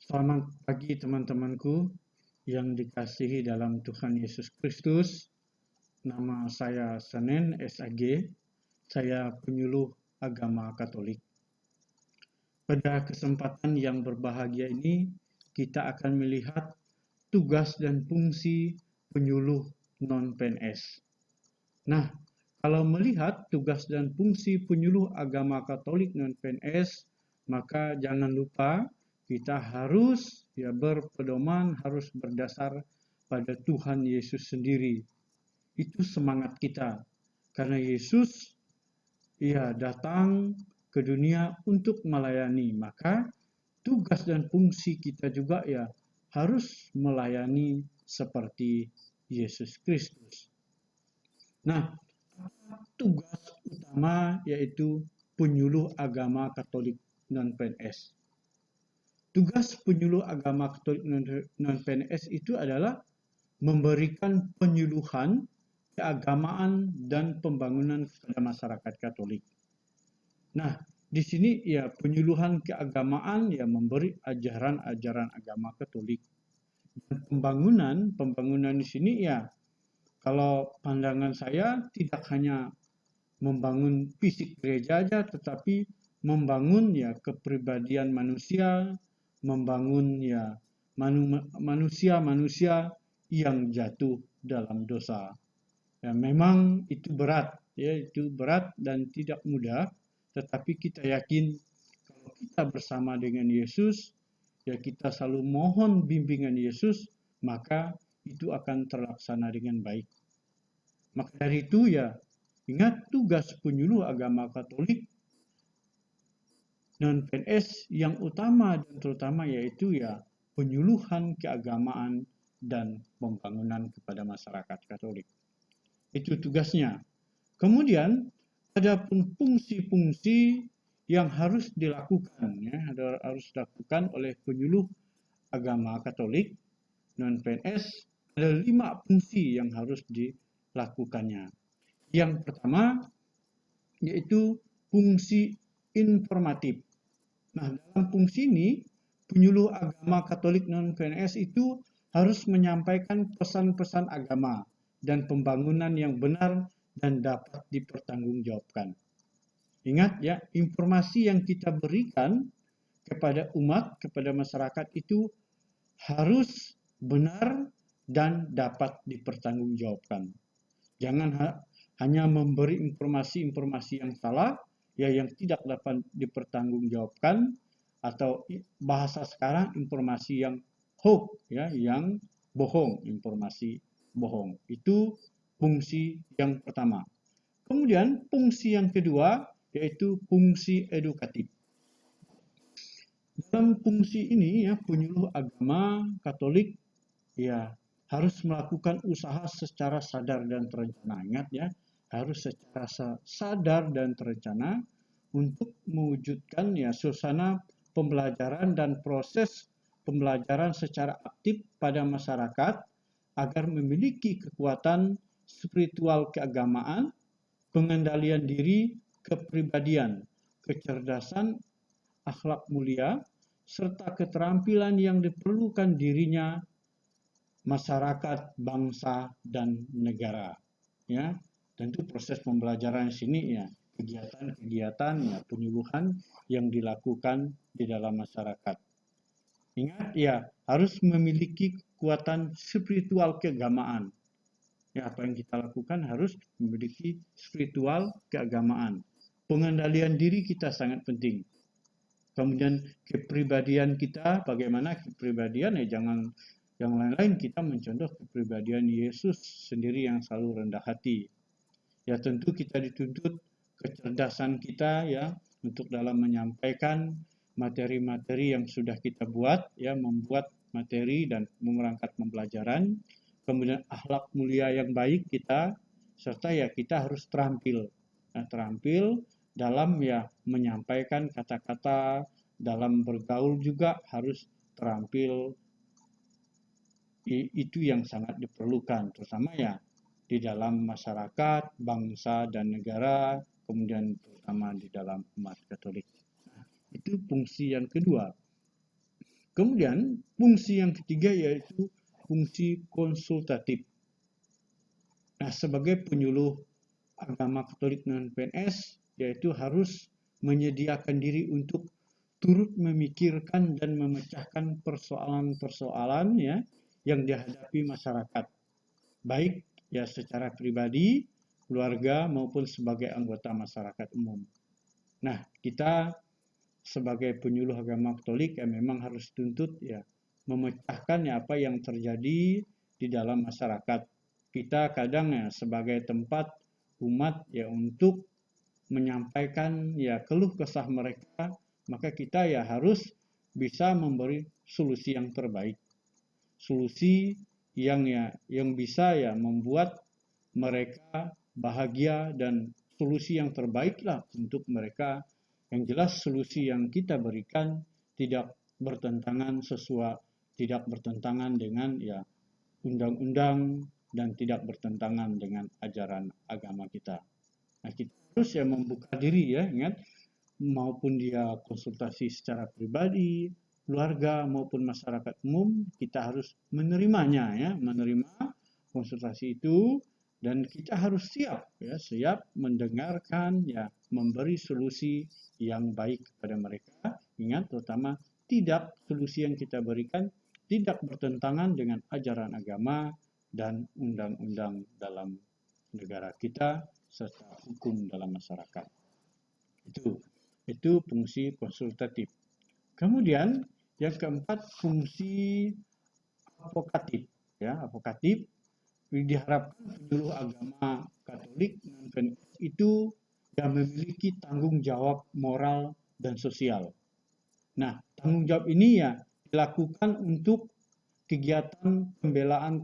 Selamat pagi teman-temanku yang dikasihi dalam Tuhan Yesus Kristus. Nama saya Senen SAG, saya penyuluh agama Katolik. Pada kesempatan yang berbahagia ini, kita akan melihat tugas dan fungsi penyuluh non-PNS. Nah, kalau melihat tugas dan fungsi penyuluh agama Katolik non-PNS, maka jangan lupa kita harus berpedoman, harus berdasar pada Tuhan Yesus sendiri. Itu semangat kita. Karena Yesus datang ke dunia untuk melayani, maka tugas dan fungsi kita juga harus melayani seperti Yesus Kristus. Nah, tugas utama yaitu penyuluh agama Katolik non-PNS. Tugas penyuluh agama Katolik non-PNS itu adalah memberikan penyuluhan keagamaan dan pembangunan kepada masyarakat Katolik. Nah, di sini penyuluhan keagamaan memberi ajaran-ajaran agama Katolik. Dan pembangunan di sini kalau pandangan saya tidak hanya membangun fisik gereja saja, tetapi membangun kepribadian manusia, membangun manusia-manusia yang jatuh dalam dosa. Memang itu berat, itu berat dan tidak mudah, tetapi kita yakin kalau kita bersama dengan Yesus, kita selalu mohon bimbingan Yesus, maka itu akan terlaksana dengan baik. Maka dari itu ingat tugas penyuluh agama Katolik non-PNS yang utama dan terutama yaitu penyuluhan keagamaan dan pembangunan kepada masyarakat Katolik. Itu tugasnya. Kemudian ada pun fungsi-fungsi yang harus dilakukan harus dilakukan oleh penyuluh agama Katolik non-PNS. Ada 5 fungsi yang harus dilakukannya. Yang pertama yaitu fungsi informatif. Nah, dalam fungsi ini penyuluh agama Katolik non-PNS itu harus menyampaikan pesan-pesan agama dan pembangunan yang benar dan dapat dipertanggungjawabkan. Ingat informasi yang kita berikan kepada umat, kepada masyarakat itu harus benar dan dapat dipertanggungjawabkan. Jangan hanya memberi informasi-informasi yang salah, yang tidak dapat dipertanggungjawabkan, atau bahasa sekarang informasi yang hoax, yang bohong, informasi bohong. Itu fungsi yang pertama. Kemudian fungsi yang kedua yaitu fungsi edukatif. Dalam fungsi ini penyuluh agama Katolik harus melakukan usaha secara sadar dan terencana. Ingat harus secara sadar dan terencana untuk mewujudkan suasana pembelajaran dan proses pembelajaran secara aktif pada masyarakat agar memiliki kekuatan spiritual keagamaan, pengendalian diri, kepribadian, kecerdasan, akhlak mulia, serta keterampilan yang diperlukan dirinya, masyarakat, bangsa, dan negara. Tentu proses pembelajaran di sini kegiatan-kegiatan penyuluhan yang dilakukan di dalam masyarakat. Ingat harus memiliki kekuatan spiritual keagamaan. Apa yang kita lakukan harus memiliki spiritual keagamaan. Pengendalian diri kita sangat penting. Kemudian kepribadian kita, bagaimana kepribadian jangan yang lain-lain, kita mencontoh kepribadian Yesus sendiri yang selalu rendah hati. Tentu kita dituntut kecerdasan kita untuk dalam menyampaikan materi-materi yang sudah kita buat, membuat materi dan merangkat pembelajaran. Kemudian akhlak mulia yang baik kita, serta kita harus terampil dalam menyampaikan kata-kata, dalam bergaul juga harus terampil. Itu yang sangat diperlukan, terutama di dalam masyarakat, bangsa dan negara, kemudian terutama di dalam umat Katolik. Itu fungsi yang kedua. Kemudian fungsi yang ketiga yaitu fungsi konsultatif. Nah, sebagai penyuluh agama Katolik non-PNS, yaitu harus menyediakan diri untuk turut memikirkan dan memecahkan persoalan-persoalan ya yang dihadapi masyarakat, baik ya secara pribadi, keluarga maupun sebagai anggota masyarakat umum. Nah, kita sebagai penyuluh agama Katolik ya memang harus tuntut ya memecahkan ya apa yang terjadi di dalam masyarakat. Kita kadang ya sebagai tempat umat ya untuk menyampaikan ya keluh kesah mereka, maka kita ya harus bisa memberi solusi yang terbaik. Solusi yang bisa ya membuat mereka bahagia dan solusi yang terbaiklah untuk mereka. Yang jelas solusi yang kita berikan tidak bertentangan dengan ya undang-undang dan tidak bertentangan dengan ajaran agama kita. Nah, kita harus ya membuka diri ya, ingat, maupun dia konsultasi secara pribadi, keluarga maupun masyarakat umum, kita harus menerimanya ya, menerima konsultasi itu dan kita harus siap mendengarkan ya, memberi solusi yang baik kepada mereka. Ingat terutama solusi yang kita berikan tidak bertentangan dengan ajaran agama dan undang-undang dalam negara kita serta hukum dalam masyarakat. Itu fungsi konsultatif. Kemudian yang keempat fungsi advokatif. Ya, advokatif diharapkan penyuluh agama Katolik itu yang memiliki tanggung jawab moral dan sosial. Nah, tanggung jawab ini ya dilakukan untuk kegiatan pembelaan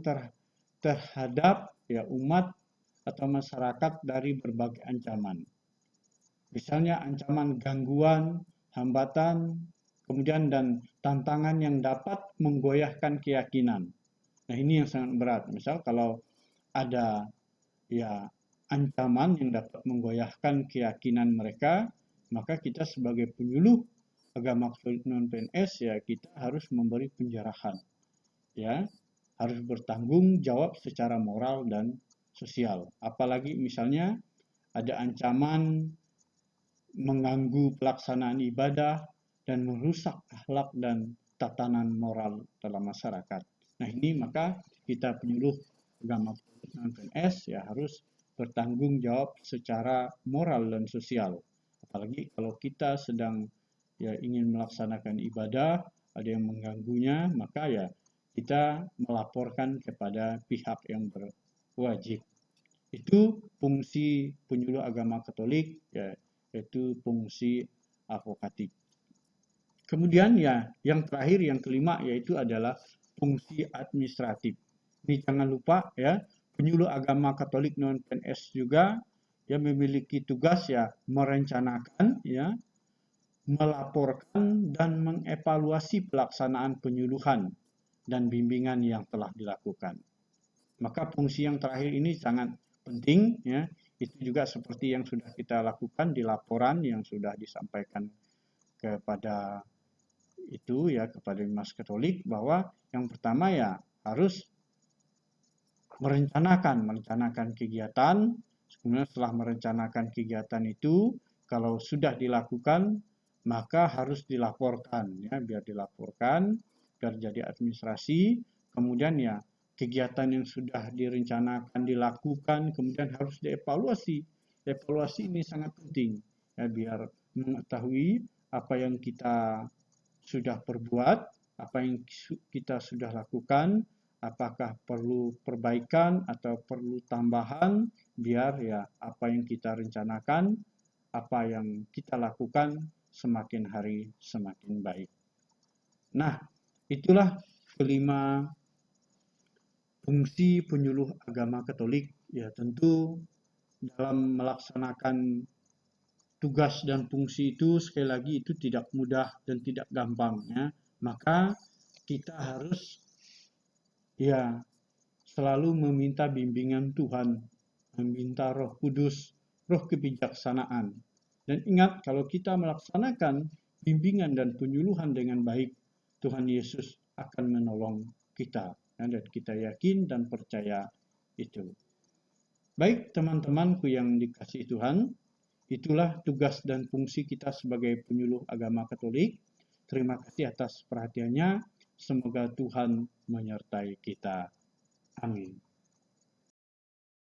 terhadap ya umat atau masyarakat dari berbagai ancaman. Misalnya ancaman gangguan, hambatan, kemudian dan tantangan yang dapat menggoyahkan keyakinan. Nah, ini yang sangat berat. Misal kalau ada ya ancaman yang dapat menggoyahkan keyakinan mereka, maka kita sebagai penyuluh agama Katolik non-PNS ya kita harus memberi penjarahan. Ya, harus bertanggung jawab secara moral dan sosial. Apalagi misalnya ada ancaman mengganggu pelaksanaan ibadah dan merusak akhlak dan tatanan moral dalam masyarakat. Nah, ini maka kita penyuluh agama non-PNS ya harus bertanggung jawab secara moral dan sosial. Apalagi kalau kita sedang ya ingin melaksanakan ibadah, ada yang mengganggunya, maka ya kita melaporkan kepada pihak yang berwajib. Itu fungsi penyuluh agama Katolik ya, yaitu fungsi advokatif. Kemudian ya yang terakhir yang kelima yaitu adalah fungsi administratif. Ini jangan lupa ya, penyuluh agama Katolik non-PNS juga yang memiliki tugas ya merencanakan ya, melaporkan dan mengevaluasi pelaksanaan penyuluhan dan bimbingan yang telah dilakukan. Maka fungsi yang terakhir ini sangat penting ya. Itu juga seperti yang sudah kita lakukan di laporan yang sudah disampaikan kepada itu ya kepada Bimas Katolik, bahwa yang pertama ya harus merencanakan kegiatan. Kemudian setelah merencanakan kegiatan itu, kalau sudah dilakukan maka harus dilaporkan ya, biar jadi administrasi. Kemudian ya kegiatan yang sudah direncanakan, dilakukan, kemudian harus dievaluasi. Evaluasi ini sangat penting ya, biar mengetahui apa yang kita sudah perbuat, apa yang kita sudah lakukan, apakah perlu perbaikan atau perlu tambahan, biar ya apa yang kita rencanakan, apa yang kita lakukan semakin hari semakin baik. Nah, itulah kelima fungsi penyuluh agama Katolik. Ya tentu dalam melaksanakan tugas dan fungsi itu sekali lagi itu tidak mudah dan tidak gampang ya. Maka kita harus ya selalu meminta bimbingan Tuhan, meminta Roh Kudus, roh kebijaksanaan. Dan ingat, kalau kita melaksanakan bimbingan dan penyuluhan dengan baik, Tuhan Yesus akan menolong kita. Dan kita yakin dan percaya itu. Baik teman-temanku yang dikasihi Tuhan, itulah tugas dan fungsi kita sebagai penyuluh agama Katolik. Terima kasih atas perhatiannya. Semoga Tuhan menyertai kita. Amin.